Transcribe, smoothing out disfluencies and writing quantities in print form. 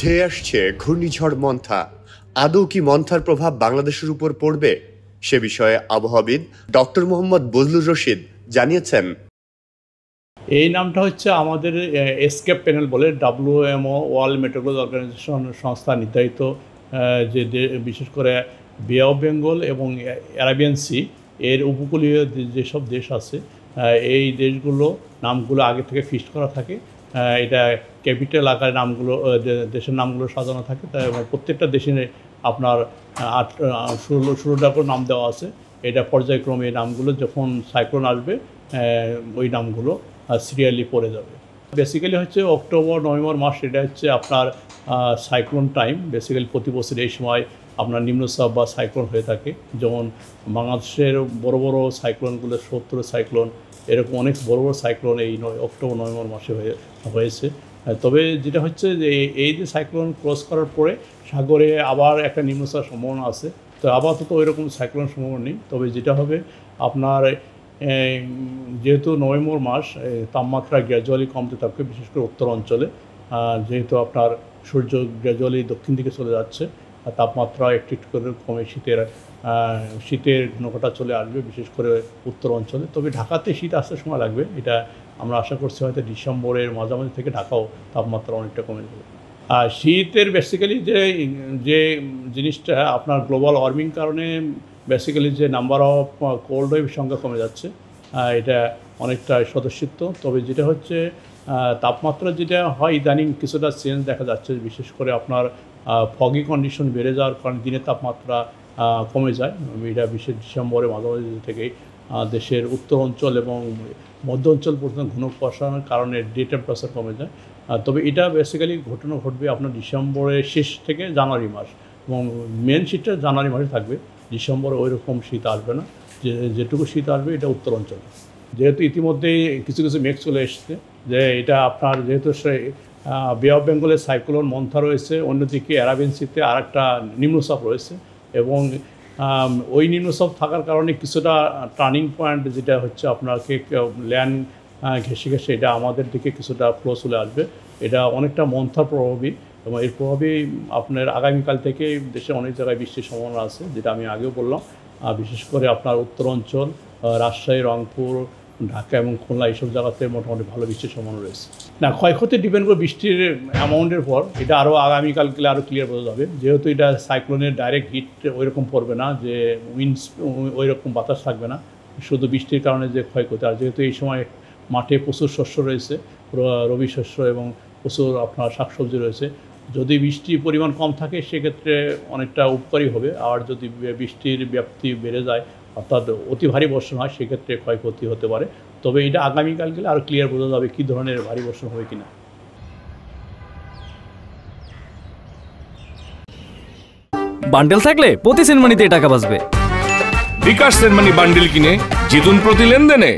ধেয়ে আসছে ঘূর্ণিঝড় মন্থা। আদৌ কি মন্থার প্রভাব বাংলাদেশের উপর পড়বে, সে বিষয়ে আবহাওয়াবিদ ডক্টর মোহাম্মদ বজলুর রশিদ জানিয়েছেন, এই নামটা হচ্ছে আমাদের এসকেপ প্যানেল বলে WMO ওয়ার্ল্ড মেট্রোলজি অর্গানাইজেশন সংস্থা নির্ধারিত যে বিশেষ করে বে অফ বেঙ্গল এবং অ্যারাবিয়ান সি এর উপকূলীয় যেসব দেশ আছে এই দেশগুলো নামগুলো আগে থেকে ফিক্সড করা থাকে। এটা ক্যাপিটাল আকারে নামগুলো দেশের নামগুলো সাজানো থাকে, তাই প্রত্যেকটা দেশে আপনার 16টা করে নাম দেওয়া আছে। এটা পর্যায়ক্রমে এই নামগুলো যখন সাইক্লোন আসবে ওই নামগুলো সিরিয়ালি পড়ে যাবে। বেসিক্যালি হচ্ছে অক্টোবর নভেম্বর মাস, এটা হচ্ছে আপনার সাইক্লোন টাইম। বেসিক্যালি প্রতি বছর এই সময় আপনার নিম্নচাপ বা সাইক্লোন হয়ে থাকে। যেমন বাংলাদেশের বড় বড় সাইক্লোনগুলো 70 সাইক্লোন, এরকম অনেক বড় বড় সাইক্লোন এই অক্টোবর নভেম্বর মাসে হয়েছে। তবে যেটা হচ্ছে যে এই যে সাইক্লোন ক্রস করার পরে সাগরে আবার একটা নিম্নচাপ সম্ভাবনা আছে। তো আপাতত ওই রকম সাইক্লোন সম্ভাবনা নেই। তবে যেটা হবে আপনার যেহেতু নভেম্বর মাস তাপমাত্রা গ্র্যাজুয়ালি কমতে থাকবে, বিশেষ করে উত্তর অঞ্চলে, যেহেতু আপনার সূর্য গ্র্যাজুয়ালি দক্ষিণ দিকে চলে যাচ্ছে, তাপমাত্রা একটু করে কমে শীতের ঘনঘটা চলে আসবে, বিশেষ করে উত্তর অঞ্চলে। তবে ঢাকাতে শীত আসতে সময় লাগবে, এটা আমরা আশা করছি হয়তো ডিসেম্বরের মাঝামাঝি থেকে ঢাকাও তাপমাত্রা অনেকটা কমে যাবে। আর শীতের বেসিক্যালি যে জিনিসটা আপনার গ্লোবাল ওয়ার্মিং কারণে বেসিক্যালি যে নাম্বার অফ কোল্ড ওয়েভ সংখ্যা কমে যাচ্ছে, এটা অনেকটা স্বতঃসিদ্ধ। তবে যেটা হচ্ছে তাপমাত্রা যেটা হয় ইদানিং কিছুটা চেঞ্জ দেখা যাচ্ছে, বিশেষ করে আপনার ফগি কন্ডিশন বেড়ে যাওয়ার কারণে দিনের তাপমাত্রা কমে যায়। এটা বিশেষ ডিসেম্বরের মাঝামাঝি থেকেই দেশের উত্তর অঞ্চল এবং মধ্য অঞ্চল পর্যন্ত ঘন কুয়াশার কারণে ডে টেম্পারেচার কমে যায়। তবে এটা বেসিক্যালি ঘটনা ঘটবে আপনার ডিসেম্বরের শেষ থেকে জানুয়ারি মাস, এবং মেন শীতটা জানুয়ারি মাসে থাকবে। ডিসেম্বরে ওই রকম শীত আসবে না, যেটুকু শীত আসবে এটা উত্তর অঞ্চলে। যেহেতু ইতিমধ্যেই কিছু মেঘ চলে এসছে, যে এটা আপনার যেহেতু বে অফ বেঙ্গলের সাইক্লোন মন্থা রয়েছে, অন্যদিকে অ্যারাবিয়ান সিতে আর একটা নিম্নচাপ রয়েছে, এবং ওই নিম্নচাপ থাকার কারণে কিছুটা টার্নিং পয়েন্ট যেটা হচ্ছে আপনাকে ল্যান্ড ঘেঁষে এটা আমাদের দিকে কিছুটা ফ্লো চলে আসবে। এটা অনেকটা মন্থার প্রভাবী, এবং এর প্রভাবে আপনার আগামীকাল থেকে দেশে অনেক জায়গায় বৃষ্টির সম্ভাবনা আছে, যেটা আমি আগেও বললাম। বিশেষ করে আপনার উত্তর অঞ্চল, রাজশাহী, রংপুর, ঢাকা এবং খুলনা এইসব জায়গাতে মোটামুটি ভালো বৃষ্টির সম্ভাবনা রয়েছে। না, ক্ষয়ক্ষতি ডিপেন্ড করে বৃষ্টির অ্যামাউন্টের পর, এটা আরও আগামীকাল গেলে আরও ক্লিয়ার বোঝা যাবে। যেহেতু এটা সাইক্লোনের ডাইরেক্ট হিট ওই রকম পড়বে না, যে উইন্ডস ওই রকম বাতাস থাকবে না, শুধু বৃষ্টির কারণে যে ক্ষয়ক্ষতি। আর যেহেতু এই সময় মাঠে প্রচুর শস্য রয়েছে, রবি শস্য, এবং প্রচুর আপনার শাকসবজি রয়েছে, যদি বৃষ্টির পরিমাণ কম থাকে সেক্ষেত্রে অনেকটা উপকারী হবে। আর যদি বৃষ্টির ব্যাপ্তি বেড়ে যায়, অর্থাৎ অতি ভারী বর্ষণ হয়, সেক্ষেত্রে ক্ষয়ক্ষতি হতে পারে। তবে এটা আগামীকাল গেলে আরও ক্লিয়ার বোঝা যাবে কী ধরনের ভারী বর্ষণ হবে কিনা। বান্ডেল থাকলে প্রতি সেনমানিতে টাকা বাঁচবে। বিকাশ সেনমানি বান্ডেল কিনে জিতুন প্রতি লেনদেনে।